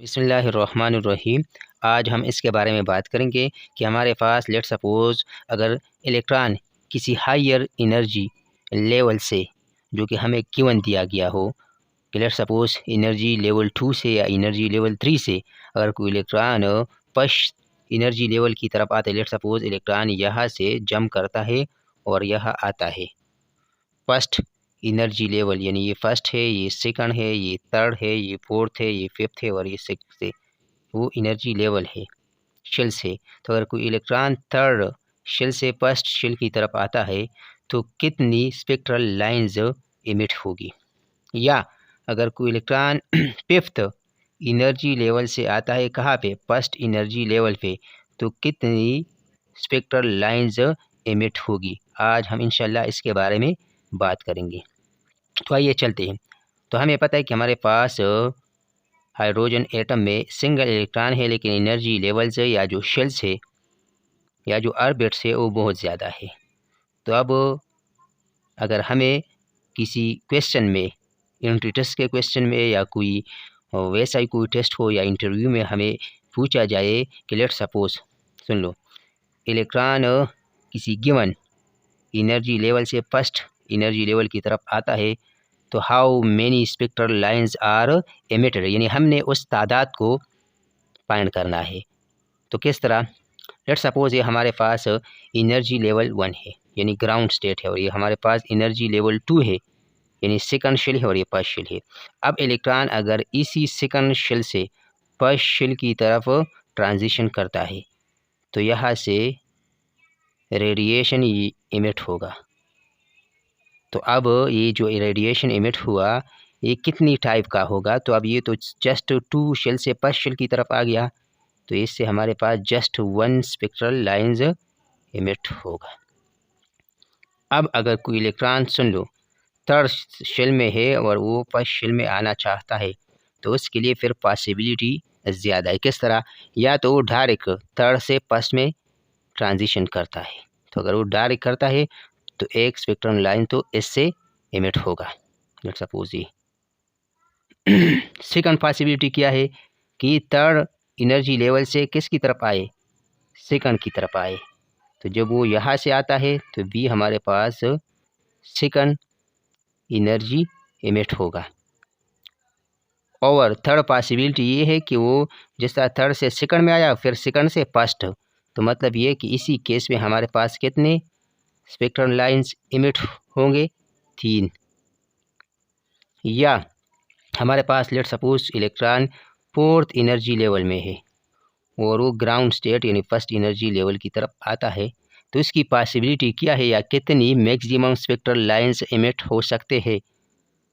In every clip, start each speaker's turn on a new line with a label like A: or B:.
A: बिस्मिल्लाहिर्रहमानिर्रहीम। आज हम इसके बारे में बात करेंगे कि हमारे पास लेट सपोज़ अगर इलेक्ट्रॉन किसी हायर एनर्जी लेवल से जो कि हमें गिवन दिया गया हो कि लेट सपोज़ एनर्जी लेवल 2 से या एनर्जी लेवल 3 से अगर कोई इलेक्ट्रॉन फर्स्ट एनर्जी लेवल की तरफ आता है। लेट सपोज़ इलेक्ट्रॉन यहाँ से जंप करता है और यहाँ आता है। फर्स्ट एनर्जी लेवल यानी ये फर्स्ट है, ये सेकंड है, ये थर्ड है, ये फोर्थ है, ये फिफ्थ है और ये सिक्स्थ है। वो एनर्जी लेवल है शेल से। तो अगर कोई इलेक्ट्रॉन थर्ड शेल से फर्स्ट शेल की तरफ आता है तो कितनी स्पेक्ट्रल लाइंस इमिट होगी, या अगर कोई इलेक्ट्रॉन फिफ्थ एनर्जी लेवल से आता है कहाँ पे, फर्स्ट एनर्जी लेवल पे, तो कितनी स्पेक्ट्रल लाइंस इमिट होगी। आज हम इंशाल्लाह इसके बारे में बात करेंगे। तो आइए चलते हैं। तो हमें पता है कि हमारे पास हाइड्रोजन एटम में सिंगल इलेक्ट्रॉन है, लेकिन एनर्जी लेवल से या जो शेल्स है या जो ऑर्बिट्स है वो बहुत ज़्यादा है। तो अब अगर हमें किसी क्वेश्चन में, यूनिट टेस्ट के क्वेश्चन में या कोई वैसा ही कोई टेस्ट हो या इंटरव्यू में हमें पूछा जाए कि लेट सपोज, सुन लो, इलेक्ट्रॉन किसी गिवन एनर्जी लेवल से फर्स्ट एनर्जी लेवल की तरफ आता है तो how many spectral lines are emitted, यानी हमने उस तादाद को फाइंड करना है। तो किस तरह, लेट सपोज ये हमारे पास एनर्जी लेवल 1 है यानी ग्राउंड स्टेट है, और ये हमारे पास एनर्जी लेवल 2 है यानी सेकंड शेल है और ये फर्स्ट शेल है। अब इलेक्ट्रॉन अगर इसी सेकंड शेल से फर्स्ट शेल की तरफ ट्रांजिशन करता है तो यहाँ से रेडिएशन इमिट होगा। तो अब ये जो रेडिएशन इमिट हुआ ये कितनी टाइप का होगा, तो अब ये तो जस्ट 2 शेल से फर्स्ट शेल की तरफ आ गया, तो इससे हमारे पास जस्ट 1 स्पेक्ट्रल लाइंस इमिट होगा। अब अगर कोई इलेक्ट्रॉन, सुन लो, थर्ड शेल में है और वो फर्स्ट शेल में आना चाहता है तो उसके लिए फिर पॉसिबिलिटी ज़्यादा है। किस तरह, या तो वो डायरेक्ट थर्ड से फर्स्ट में ट्रांजिशन करता है, तो अगर वो डायरेक्ट करता है तो एक स्पेक्ट्रम लाइन तो इससे इमिट होगा। लेट सपोज ये सेकंड पॉसिबिलिटी क्या है कि थर्ड एनर्जी लेवल से किसकी तरफ आए, सेकंड की तरफ आए, तो जब वो यहाँ से आता है तो भी हमारे पास सेकंड एनर्जी इमिट होगा। और थर्ड पॉसिबिलिटी ये है कि वो जिस तरह थर्ड से सेकंड में आया फिर सेकंड से फर्स्ट, तो मतलब ये कि इसी केस में हमारे पास कितने स्पेक्ट्रल लाइंस इमिट होंगे, 3। या हमारे पास let suppose electron fourth energy level में है और वो ग्राउंड स्टेट यानी फर्स्ट एनर्जी लेवल की तरफ आता है, तो इसकी पॉसिबिलिटी क्या है या कितनी मैक्सिमम स्पेक्ट्रल लाइंस इमिट हो सकते हैं।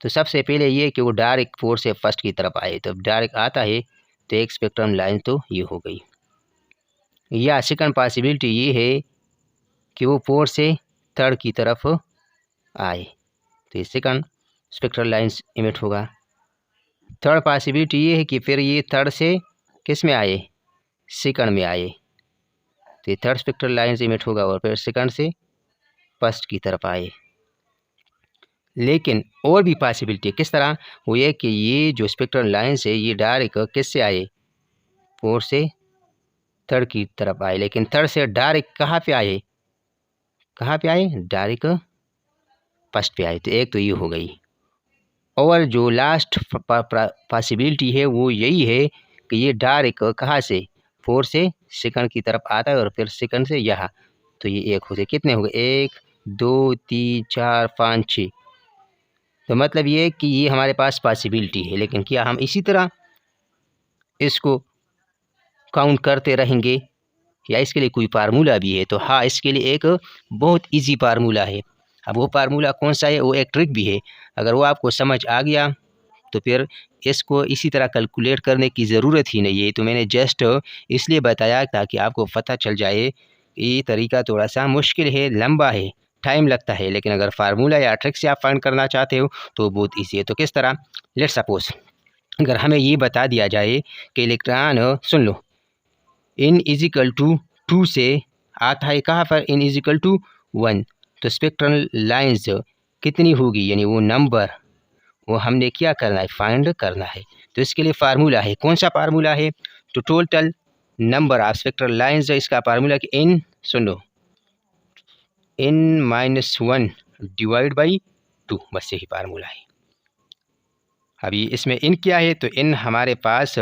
A: तो सबसे पहले ये कि वो डायरेक्ट फोर्थ से फर्स्ट की तरफ आए, तो डायरेक्ट आता है तो एक स्पेक्ट्रम लाइन तो ये हो गई। या सेकंड पॉसिबिलिटी ये है कि वो फोर्थ से थर्ड की तरफ आए, तो ये सेकंड स्पेक्ट्रल लाइंस इमिट होगा। थर्ड पॉसिबिलिटी ये है कि फिर ये थर्ड से किस में आए, सेकंड में आए, तो ये थर्ड स्पेक्ट्रल लाइंस इमिट होगा और फिर सेकंड से फर्स्ट की तरफ आए। लेकिन और भी पॉसिबिलिटी किस तरह, वो ये कि ये जो स्पेक्ट्रल लाइंस है ये डायरेक्ट किस से आए, फोर्थ से थर्ड की तरफ आए, लेकिन थर्ड से डायरेक्ट कहाँ पे आए, डायरेक्ट फर्स्ट पे आए, तो एक तो ये हो गई। और जो लास्ट पॉसिबिलिटी है वो यही है कि ये डायरेक्ट कहाँ से, फोर्थ से सेकंड की तरफ आता है और फिर सेकंड से यहाँ, तो ये एक हो गए। कितने हो गए, 1 2 3 4 5 6, तो मतलब ये कि ये हमारे पास पॉसिबिलिटी है। लेकिन क्या हम इसी तरह इसको काउंट करते रहेंगे या इसके लिए कोई फार्मूला भी है? तो हाँ, इसके लिए एक बहुत इजी फार्मूला है। अब वो फार्मूला कौन सा है, वो एक ट्रिक भी है। अगर वो आपको समझ आ गया तो फिर इसको इसी तरह कैलकुलेट करने की ज़रूरत ही नहीं है। तो मैंने जस्ट इसलिए बताया ताकि आपको पता चल जाए ये तरीका थोड़ा सा मुश्किल है, लंबा है, टाइम लगता है, लेकिन अगर फार्मूला या ट्रिक से आप फाइंड करना चाहते हो तो बहुत ईजी है। तो किस तरह, लेट सपोज अगर हमें ये बता दिया जाए कि इलेक्ट्रॉन, सुन लो, इन इजिकल टू 2 से आता है कहाँ पर, इन इजिकल टू 1, तो स्पेक्ट्रल लाइंस कितनी होगी, यानी वो नंबर वो हमने क्या करना है, फाइंड करना है। तो इसके लिए फार्मूला है, कौन सा फार्मूला है? तो total number of spectral lines, इसका फार्मूला कि n, soon low, n-1 divide by 2, बस यही फार्मूला है। अभी इसमें n क्या है? तो n हमारे पास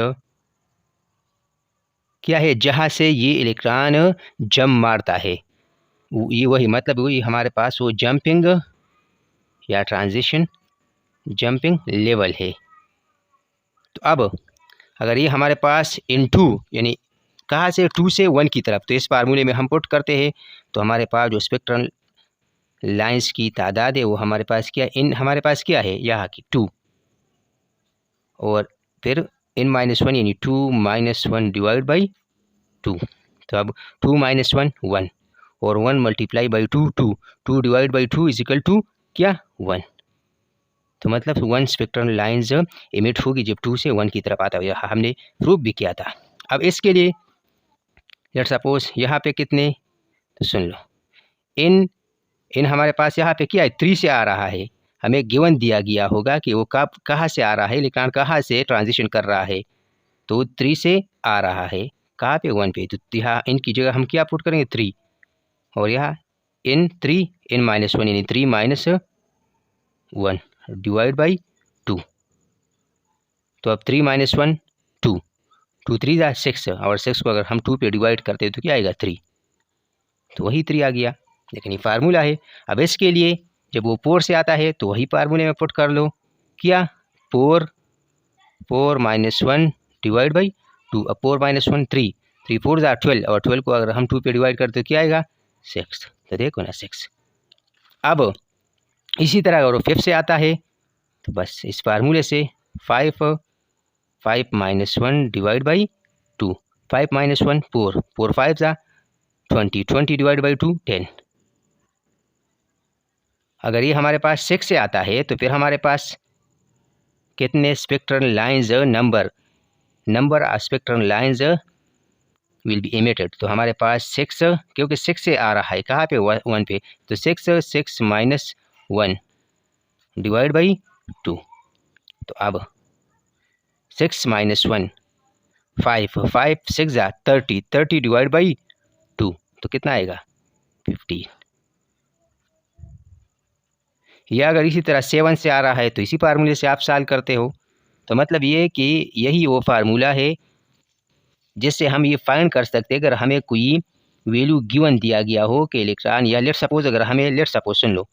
A: क्या है, जहाँ से ये इलेक्ट्रॉन जंप मारता है, ये वही मतलब वही हमारे पास वो जंपिंग या ट्रांजिशन जंपिंग लेवल है। तो अब अगर ये हमारे पास इन2 यानी कहाँ से 2 से 1 की तरफ, तो इस फार्मूले में हम पुट करते हैं तो हमारे पास जो स्पेक्ट्रल लाइंस की तादाद है वो हमारे पास क्या, इन हमारे पास क्या है यहाँ की 2, और फिर n-1 यानी 2-1 डिवाइड बाई 2। तो अब 2-1 1 और 1 multiply by 2 2, 2 divide by 2 is equal to क्या 1। तो मतलब 1 स्पेक्ट्रल लाइंस इमिट होगी जब 2 से 1 की तरफ आता है, हमने प्रूफ भी किया था। अब इसके लिए लेट सपोज यहाँ पे कितने, तो सुन लो, इन हमारे पास यहाँ पे क्या है 3 से आ रहा है, हमें गिवन दिया गया होगा कि वो कब कहाँ से आ रहा है, इलेक्ट्रॉन कहाँ से ट्रांजिशन कर रहा है, तो 3 से आ रहा है कहाँ पे 1 पे, तो यहाँ इनकी जगह हम क्या पुट करेंगे 3, और यहाँ n3 n-1 यानी 3-1 डिवाइड बाई 2। तो अब 3-1 2, 2 3 जा 6, और 6 को अगर हम 2 पे डिवाइड करते हैं तो क्या आएगा 3, तो वही 3 आ गया। लेकिन ये फार्मूला है। अब इसके लिए जब वो 4 से आता है तो वही फार्मूले में पुट कर लो, क्या 4 -1 डिवाइड बाई 2। अब 4-1 3, 3 4 जा 12, और 12 को अगर हम 2 पे डिवाइड करते तो क्या आएगा 6, तो देखो ना 6। अब इसी तरह अगर वो 5 से आता है तो बस इस फार्मूले से 5 -1 डिवाइड बाई 2, 5 -1 4, 4 5 जा 20, 20 डिवाइड बाई 2 10। अगर ये हमारे पास 6 से आता है तो फिर हमारे पास कितने spectral lines, number of spectral lines will be emitted. तो हमारे पास 6, क्योंकि 6 से आ रहा है कहाँ पे 1 पे, तो 6 6 -1 डिवाइड बाई 2। तो अब 6 -1 5, 5 6 जा 30, 30 डिवाइड बाई 2, तो कितना आएगा 15। या अगर इसी तरह 7 से आ रहा है तो इसी फार्मूले से आप सॉल्व करते हो। तो मतलब ये कि यही वो फार्मूला है जिससे हम ये फाइंड कर सकते हैं, अगर हमें कोई वैल्यू गिवन दिया गया हो कि इलेक्ट्रॉन, या लेट सपोज अगर हमें लेट सपोज सुन लो,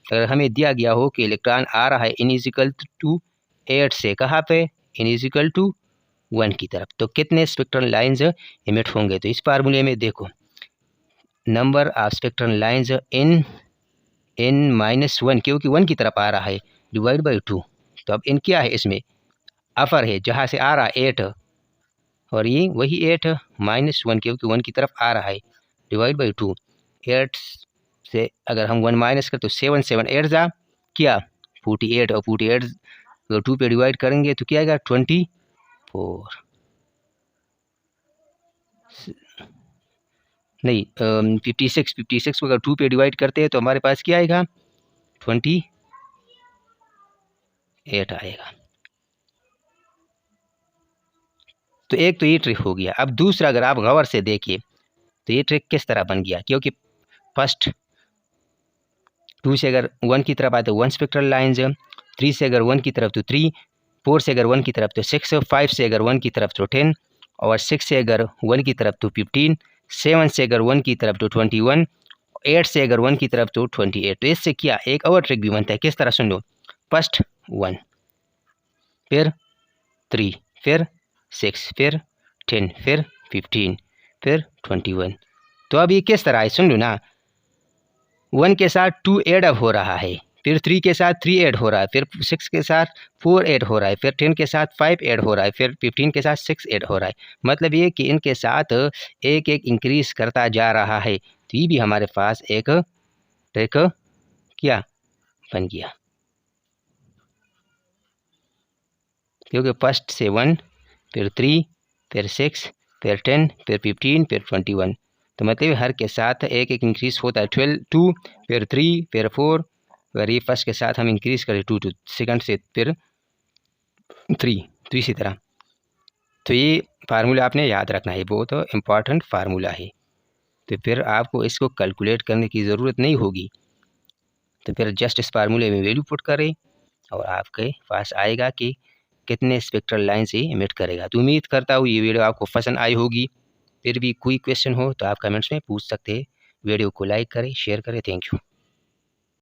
A: अगर हमें दिया गया हो कि इलेक्ट्रॉन आ रहा है इन इज इक्वल टू 8 से कहाँ पे, इन इज इक्वल टू 1 की तरफ, तो कितने स्पेक्ट्रल लाइंस इमिट होंगे। तो इस फार्मूले में देखो, number of spectral lines n-1, क्योंकि 1 की तरफ आ रहा है, डिवाइड बाई 2। तो अब इन क्या है, इसमें अपर है जहाँ से आ रहा है 8, और ये वही 8 -1 क्योंकि 1 की तरफ आ रहा है, डिवाइड बाई 2। 8 से अगर हम 1 माइनस करें तो 7 7 8 जा क्या 48, और 48 अगर 2 पे डिवाइड करेंगे तो क्या आएगा 24, नहीं 56, 56 को अगर 2 पे डिवाइड करते हैं तो हमारे पास क्या आएगा 28 आएगा। तो एक तो ये ट्रिक हो गया। अब दूसरा अगर आप गौर से देखिए तो ये ट्रिक किस तरह बन गया, क्योंकि फर्स्ट 2 से अगर 1 की तरफ आए तो 1 स्पेक्ट्रल लाइंस, 3 से अगर 1 की तरफ तो 3, 4 से अगर 1 की तरफ तो 6, 5 से अगर 1 की तरफ तो 10, और 6 से अगर 1 की तरफ तो 15, 7 से अगर 1 की तरफ तो 21, 8 से अगर 1 की तरफ तो 28। तो इससे क्या एक और ट्रिक भी बनता है, किस तरह सुन लो, फर्स्ट 1, फिर 3, फिर 6, फिर 10, फिर 15, फिर 21। तो अब ये किस तरह है सुन लो ना, 1 के साथ 2 ऐड अप हो रहा है, फिर 3 के साथ 3 ऐड हो रहा है, फिर 6 के साथ 4 ऐड हो रहा है, फिर 10 के साथ 5 ऐड हो रहा है, फिर 15 के साथ 6 ऐड हो रहा है। मतलब ये कि इनके साथ एक एक इंक्रीज करता जा रहा है। तो ये भी हमारे पास एक ट्रिक क्या बन गया, क्योंकि फर्स्ट से 1, फिर 3, फिर 6, फिर 10, फिर 15, फिर 21। तो मतलब हर के साथ एक एक इंक्रीज होता है, 2, फिर 3, फिर 4, अगर ये फर्स्ट के साथ हम इंक्रीज करें 2 सेकंड से फिर 3, तो इसी तरह तो ये फार्मूला आपने याद रखना है, बहुत इम्पॉर्टेंट फार्मूला है। तो फिर आपको इसको कैलकुलेट करने की ज़रूरत नहीं होगी। तो फिर जस्ट इस फार्मूले में वैल्यू पुट करें और आपके पास आएगा कि कितने स्पेक्ट्रल लाइन से इमिट करेगा। तो उम्मीद करता हूँ ये वीडियो आपको पसंद आई होगी। फिर भी कोई क्वेश्चन हो तो आप कमेंट्स में पूछ सकते हैं। वीडियो को लाइक करें, शेयर करें। Thank you.